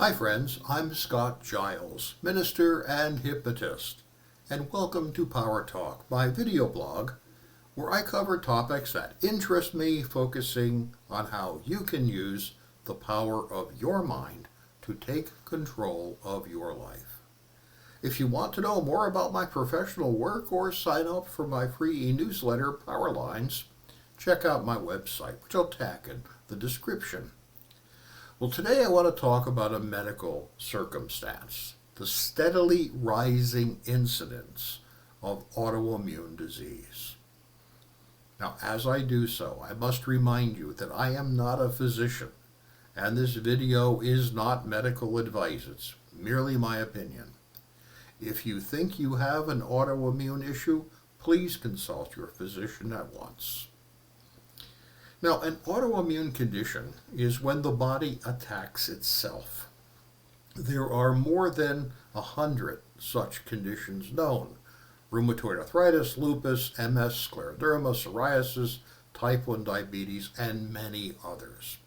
Hi friends, I'm Scott Giles, minister and hypnotist, and welcome to Power Talk, my video blog, where I cover topics that interest me, focusing on how you can use the power of your mind to take control of your life. If you want to know more about my professional work or sign up for my free e-newsletter, Power Lines, check out my website, which I'll tag in the description. Well, today I want to talk about a medical circumstance, the steadily rising incidence of autoimmune disease. Now, as I do so, I must remind you that I am not a physician, and this video is not medical advice. It's merely my opinion. If you think you have an autoimmune issue, please consult your physician at once. Now, an autoimmune condition is when the body attacks itself. There are more than 100 such conditions known: rheumatoid arthritis, lupus, MS, scleroderma, psoriasis, type 1 diabetes, and many others.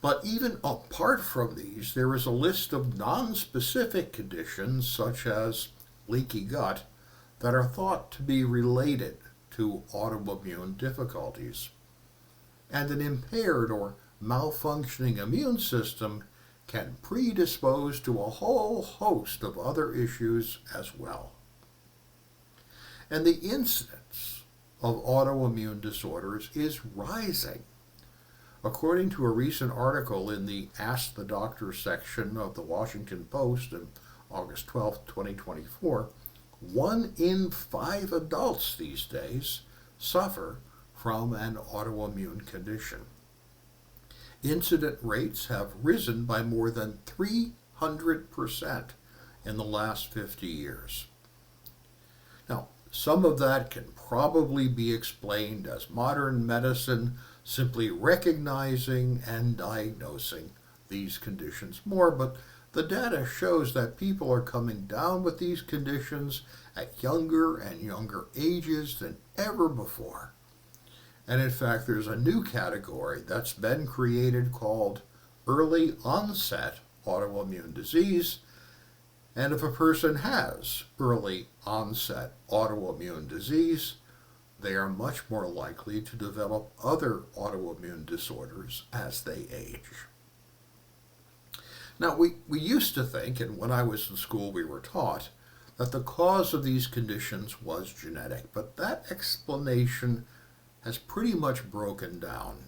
But even apart from these, there is a list of non-specific conditions, such as leaky gut, that are thought to be related to autoimmune difficulties. And an impaired or malfunctioning immune system can predispose to a whole host of other issues as well. And the incidence of autoimmune disorders is rising. According to a recent article in the Ask the Doctor section of the Washington Post on August 12, 2024, 1 in 5 adults these days suffer from an autoimmune condition. Incident rates have risen by more than 300% in the last 50 years. Now, some of that can probably be explained as modern medicine simply recognizing and diagnosing these conditions more, but the data shows that people are coming down with these conditions at younger and younger ages than ever before. And in fact, there's a new category that's been created called early onset autoimmune disease. And if a person has early onset autoimmune disease, they are much more likely to develop other autoimmune disorders as they age. Now, we used to think, and when I was in school we were taught, that the cause of these conditions was genetic, but that explanation has pretty much broken down.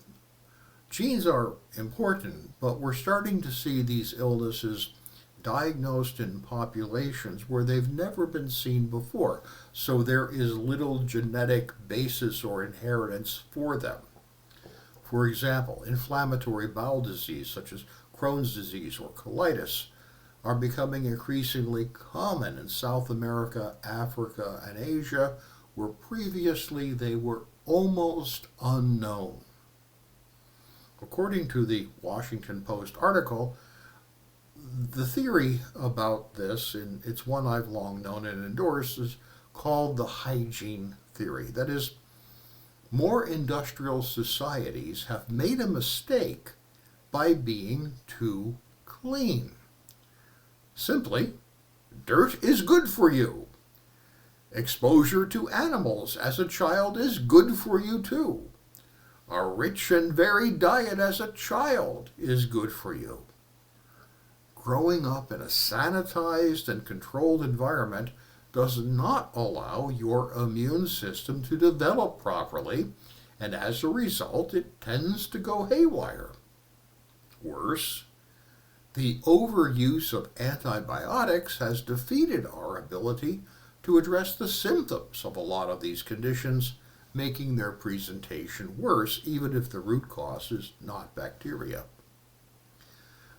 Genes are important, but we're starting to see these illnesses diagnosed in populations where they've never been seen before, so there is little genetic basis or inheritance for them. For example, inflammatory bowel disease such as Crohn's disease or colitis are becoming increasingly common in South America, Africa, and Asia, where previously they were almost unknown. According to the Washington Post article, the theory about this, and it's one I've long known and endorsed, is called the hygiene theory. That is, more industrial societies have made a mistake by being too clean. Simply, dirt is good for you. Exposure to animals as a child is good for you too. A rich and varied diet as a child is good for you. Growing up in a sanitized and controlled environment does not allow your immune system to develop properly, and as a result, it tends to go haywire. Worse, the overuse of antibiotics has defeated our ability to address the symptoms of a lot of these conditions, making their presentation worse, even if the root cause is not bacteria.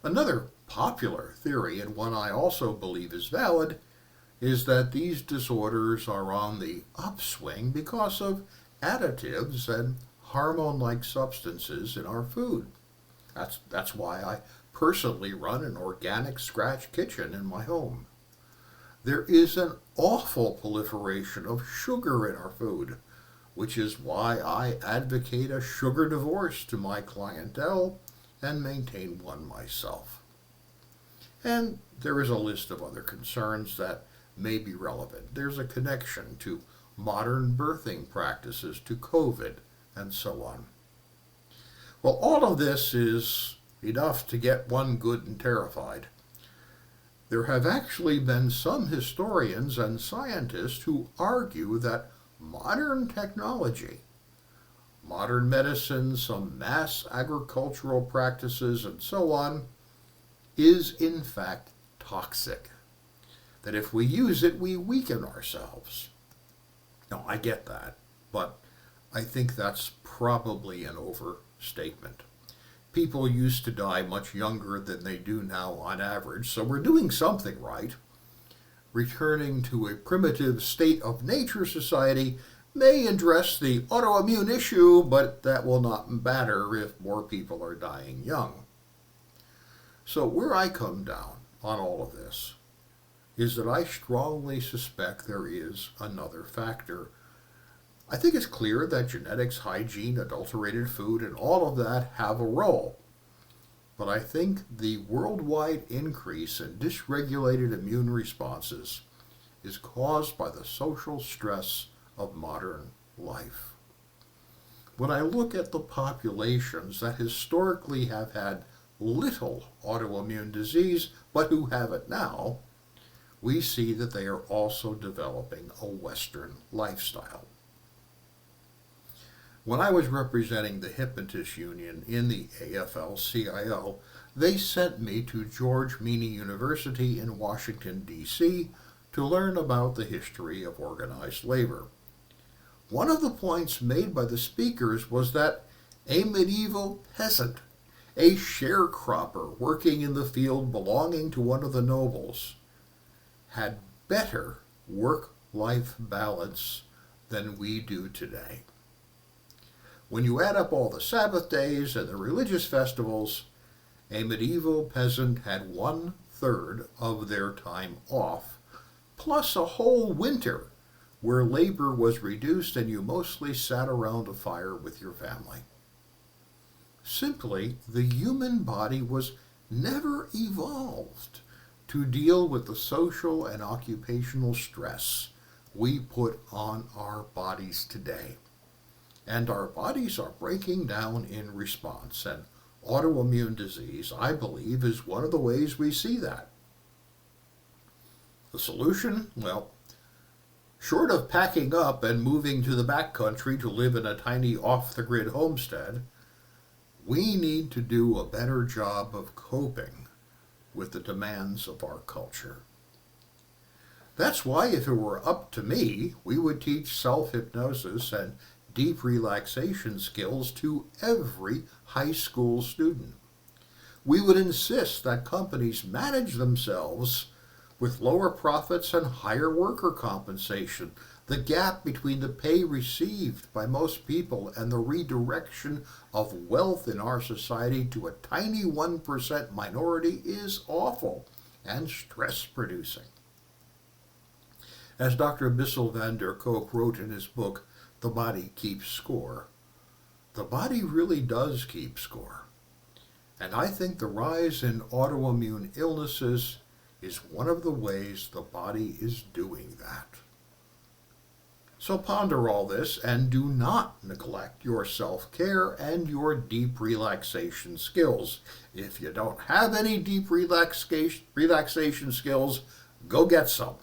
Another popular theory, and one I also believe is valid, is that these disorders are on the upswing because of additives and hormone-like substances in our food. That's why I personally run an organic scratch kitchen in my home. There is an awful proliferation of sugar in our food, which is why I advocate a sugar divorce to my clientele and maintain one myself. And there is a list of other concerns that may be relevant. There's a connection to modern birthing practices, to COVID, and so on. Well, all of this is enough to get one good and terrified. There have actually been some historians and scientists who argue that modern technology, modern medicine, some mass agricultural practices, and so on, is in fact toxic. That if we use it, we weaken ourselves. Now, I get that, but I think that's probably an overstatement. People used to die much younger than they do now on average, so we're doing something right. Returning to a primitive state of nature society may address the autoimmune issue, but that will not matter if more people are dying young. So where I come down on all of this is that I strongly suspect there is another factor. I think it's clear that genetics, hygiene, adulterated food, and all of that have a role. But I think the worldwide increase in dysregulated immune responses is caused by the social stress of modern life. When I look at the populations that historically have had little autoimmune disease, but who have it now, we see that they are also developing a Western lifestyle. When I was representing the Hypnotist Union in the AFL-CIO, they sent me to George Meany University in Washington, D.C. to learn about the history of organized labor. One of the points made by the speakers was that a medieval peasant, a sharecropper working in the field belonging to one of the nobles, had better work-life balance than we do today. When you add up all the Sabbath days and the religious festivals, a medieval peasant had 1/3 of their time off, plus a whole winter where labor was reduced and you mostly sat around a fire with your family. Simply, the human body was never evolved to deal with the social and occupational stress we put on our bodies today. And our bodies are breaking down in response, and autoimmune disease, I believe, is one of the ways we see that. The solution? Well, short of packing up and moving to the backcountry to live in a tiny off-the-grid homestead, we need to do a better job of coping with the demands of our culture. That's why, if it were up to me, we would teach self-hypnosis and deep relaxation skills to every high school student. We would insist that companies manage themselves with lower profits and higher worker compensation. The gap between the pay received by most people and the redirection of wealth in our society to a tiny 1% minority is awful and stress-producing. As Dr. Bissell van der Kolk wrote in his book, The Body Keeps Score, the body really does keep score. And I think the rise in autoimmune illnesses is one of the ways the body is doing that. So ponder all this and do not neglect your self-care and your deep relaxation skills. If you don't have any deep relaxation skills, go get some.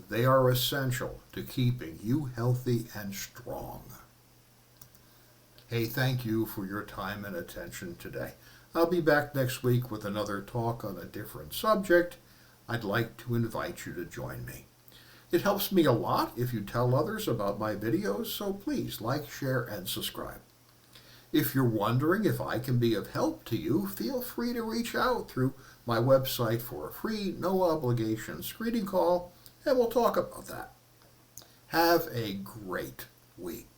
They are essential to keeping you healthy and strong. Hey, thank you for your time and attention today. I'll be back next week with another talk on a different subject. I'd like to invite you to join me. It helps me a lot if you tell others about my videos, so please like, share, and subscribe. If you're wondering if I can be of help to you, feel free to reach out through my website for a free, no-obligation screening call, and we'll talk about that. Have a great week.